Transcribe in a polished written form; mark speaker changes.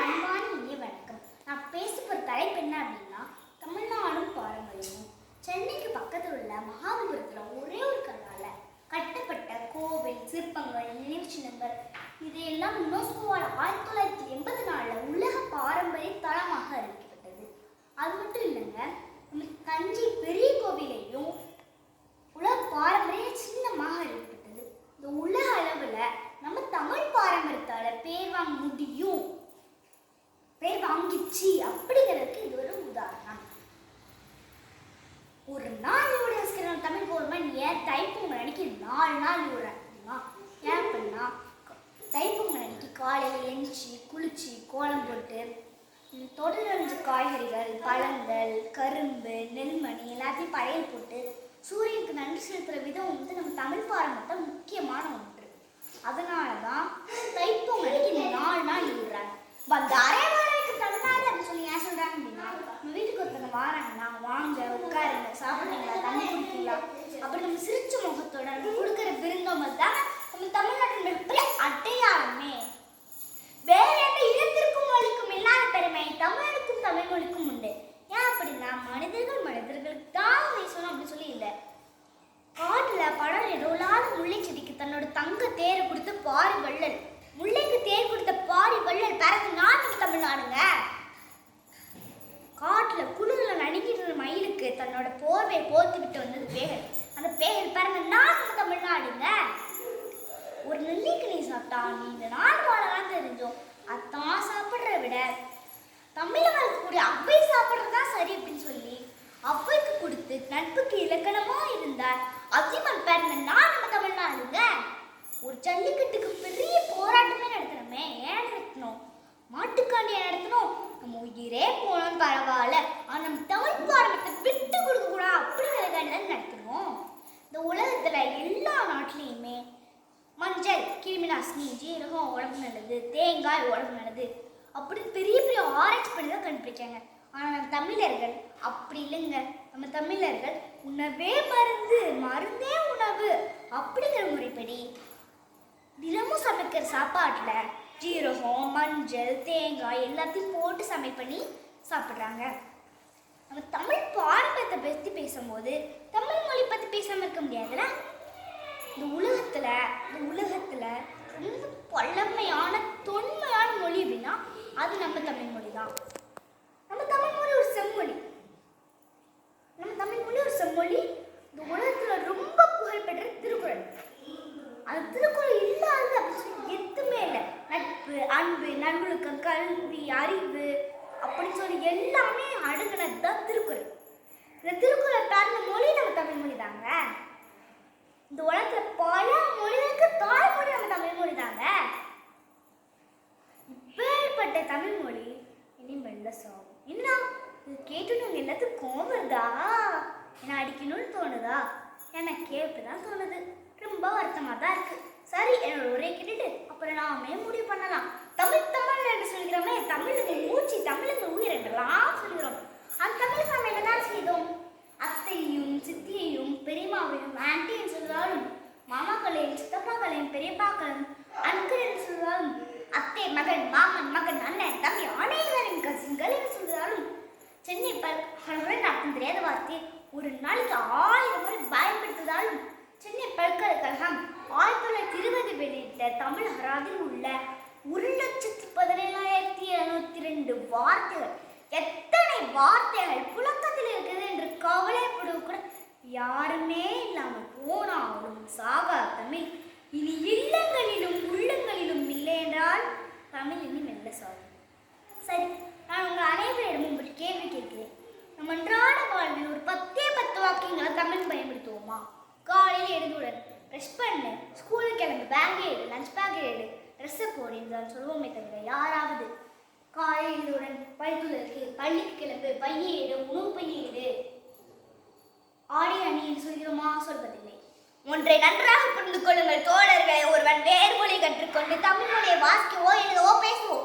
Speaker 1: அன்பான இனிய வணக்கம். நான் பேச போகிற தலைப்பு என்ன அப்படின்னா தமிழ்நாடும் பாரம்பரியமும். சென்னைக்கு பக்கத்தில் உள்ள மகாபலிபுரத்தில் ஒரே ஒரு கல்லால் கட்டப்பட்ட கோவில், சிற்பங்கள், நினைவு சின்னங்கள் இதையெல்லாம் யுனெஸ்கோவால் 1984 உலக பாரம்பரிய தளமாக அறிவிக்கப்பட்டது. அது மட்டும் இல்லைங்க, நம்ம தஞ்சை பெரிய கோவிலையும் உலக பாரம்பரிய சின்னமாக அறிவிக்கப்பட்டது. இந்த உலக அளவில் நம்ம தமிழ் பாரம்பரியத்தால பேர் வாங்க முடியும், பேர் வாங்கிச்சு அப்படிங்கிறதுக்கு இது ஒரு உதாரணம். ஒரு நாள் தமிழ் கவர்மெண்ட் ஏன் தைப்பொங்கல் அன்னைக்கு 4 நாள் விடுறாங்க. ஏன் பண்ணா தைப்பொங்கல் அன்னைக்கு காலையில் எழுந்துச்சு குளிச்சு கோலம் போட்டு தொடர்ந்து காய்கறிகள், பழங்கள், கரும்பு, நெல்மணி எல்லாத்தையும் படையல் போட்டு சூரியனுக்கு நன்றி செலுத்துகிற விதம் வந்து நம்ம தமிழ் பாரம்பரியத்தை முக்கியமான ஒன்று. அதனால தான் தைப்பொங்கல் அன்னைக்கு 4 நாள் விடுறாங்க. அந்த அரைவாழைக்கு தமிழ்நாடு அப்படின்னு சொல்லி ஏன் சொல்கிறாங்க அப்படின்னா, நம்ம வீட்டுக்கு ஒருத்தவங்க வாராங்கன்னா வாங்க உட்காருங்க, சாப்பிட்றீங்களா, தண்ணி குடிக்கீங்களா அப்படி நம்ம சிரிச்ச முகத்தோட நம்ம கொடுக்குற விருந்தோம்பல் தான் நம்ம தமிழ்நாட்டின் மிகப்பெரிய அடையாளமே. வேற எந்த இனத்திற்கும் மொழிக்கும் இல்லாத பெருமை தமிழுக்கும் தமிழ் மொழிக்கும் உண்டு. ஏன் அப்படின்னா மனிதர்களுக்கு தான் பேசணும் அப்படின்னு சொல்லி இல்லை. காட்டில் படம் எவ்வளவு முல்லை செடிக்கு தன்னோட தங்க தேரை கொடுத்து பாரி வள்ளல், முல்லைக்கு தேர் கொடுத்த பாரி வள்ளல் பிறகு நாட்டுக்கு தமிழ்நாடுங்க. காட்டில் குளிரில் நடுங்கிட்டு மயிலுக்கு தன்னோட போர்வை போர்த்து விட்டு வந்தது பேகல், அந்த பேகல் பிறந்த நாட்டுக்கு தமிழ்நாடுங்க. ஒரு நெல்லிக்கனி சாப்பிட்டா நீ இந்த நாடு வாழலாம் தெரிஞ்சோம், அத்தான் சாப்பிட்ற விட தமிழ் வளர்க்கக்கூடிய அவ்வை சாப்பிட்றது தான் சரி அப்படின்னு சொல்லி அவ்வைக்கு கொடுத்து நட்புக்கு இலக்கணமா இருந்தார் அதிமன் பிறந்த நான் நம்ம தமிழ்நாடுங்க. ஒரு ஜல்லிக்கட்டுக்கு பெரிய போராட்டமே நடத்தணுமே, ஏன் நடத்தணும்? மாட்டுக்காண்டியை நடத்தணும், நம்ம உயிரே போனோம் பரவாயில்ல, ஆனால் நம்ம தமிழ் பாரம்பரியத்தை விட்டு கொடுக்க கூடாது அப்படிங்கிறதுக்காண்டி தான் நடத்தணும். இந்த உலகத்துல எல்லா நாட்டிலையுமே மஞ்சள் கிருமி நாசினி, ஜீரகம் உடம்பு நல்லது, தேங்காய் உடம்பு நல்லது அப்படின்னு பெரிய பெரிய ஆராய்ச்சி பண்ணி தான் கண்டுபிடிக்காங்க. ஆனால் நம்ம தமிழர்கள் அப்படி இல்லைங்க. நம்ம தமிழர்கள் உணவே மருந்து, மருந்தே உணவு அப்படிங்கிற முறைப்படி தினமும் சமைக்கிற சாப்பாட்டில் ஜீரகம், மஞ்சள், தேங்காய் எல்லாத்தையும் போட்டு சமைப்பண்ணி சாப்பிட்றாங்க. நம்ம தமிழ் பாரம்பரியத்தை பற்றி பேசும்போது தமிழ் மொழி பற்றி பேசாமல் இருக்க முடியாதுல்ல. இந்த உலகத்தில் ரொம்ப பழமையான தொன்மையான மொழி அப்படின்னா அது நம்ம தமிழ் மொழி தான். நம்ம தமிழ் மொழி ஒரு செம்மொழி. இந்த உலகத்தில் ரொம்ப புகழ்பெற்ற திருக்குறள். அந்த திருக்குறள் இல்லாத அப்படின்னு எதுவுமே இல்லை. நட்பு, அன்பு, நல்லொழுக்கம், கல்வி, அறிவு அப்படின்னு சொல்லி எல்லாமே அடங்கினது தான் திருக்குறள். இந்த திருக்குறள் பிறந்த மொழி நம்ம தமிழ் மொழி தாங்க. இந்த உலகத்தில் பல மொழிகளுக்கு தாய்மொழி நம்ம தமிழ் மொழி தாங்க. இப்பேற்பட்ட தமிழ் மொழி இனி மெல்ல சாகும். என்ன இது கேட்டுட்டு உங்க எல்லாத்துக்கும் வருதா? என்ன அடிக்கணும்னு தோணுதா? எனக்கே இப்படிதான் தோணுது. ரொம்ப வருத்தமாக தான் இருக்கு. சரி, என்னோட உரையை கேட்டுட்டு அப்புறம் நாமே முடிவு பண்ணலாம். தமிழ் என்று சொல்கிறோமே, தமிழுக்கு மூச்சு, தமிழுக்கு உயிர் என்றெல்லாம் சொல்கிறோம். அந்த தமிழுக்கு நம்ம என்னதான் செய்தோம்? அத்தையும் சித்தியையும் பெரியமாவையும் ஆன்டி என்று சொல்வாலும், மாமாக்களையும் சித்தப்பாக்களையும் பெரியப்பாக்களையும் அன்கள் என்று சொல்வாலும், அத்தை மகன், மாமன் மகன், அண்ணன் தம்பி அனைவரின் கசின்கள் என்று சொல்கிறாலும், சென்னை நடக்கும் தெரியாத வார்த்தை ஒரு நாளைக்கு 1000 முறை பயன்படுத்துவதாலும், சென்னை பல்கலைக்கழகம் 1920 வெளியிட்ட தமிழ் அகராதியில் உள்ள 1,17,702 வார்த்தைகள், எத்தனை வார்த்தைகள் புழக்கத்தில் இருக்குது என்று கவலைப்படுவது கூட யாருமே இல்லாமல் போனாலும் சாகா தமிழ் இனி இல்லங்களிலும் உள்ளங்களிலும் இல்லை என்றால் தமிழ் இனி மெல்ல சாகும். சரி, நான் உங்கள் அனைவரிடமும் ஒரு கேள்வி கேட்கிறேன். நம்ம அன்றாட வாழ்வில் ஒரு 10 வாக்கியங்களை தமிழ் பயன்படுத்துவோமா? காலையில் எழுந்துடன் ப்ரெஷ் பண்ணு, ஸ்கூலுக்கு கிளம்பு, பேக்கே எடு, லஞ்ச் பேக்கே எடு, ட்ரெஸ்ஸை போடு என்றால் சொல்வோமே தவிர யாராவது காலையில் எழுந்துடன் பள்ளிக்கு கிளம்பு, பையை எடு, உணவு பையை எடு, ஆடி அணி என்று சொல்கிறோமா? சொல்வதில்லை. ஒன்றை நன்றாக புரிந்து கொள்ளுங்கள் தோழர்களே, ஒருவன் வேறு மொழி கற்றுக்கொண்டு தமிழ் மொழியை வாசிக்கவோ எழுதவோ பேசுவோ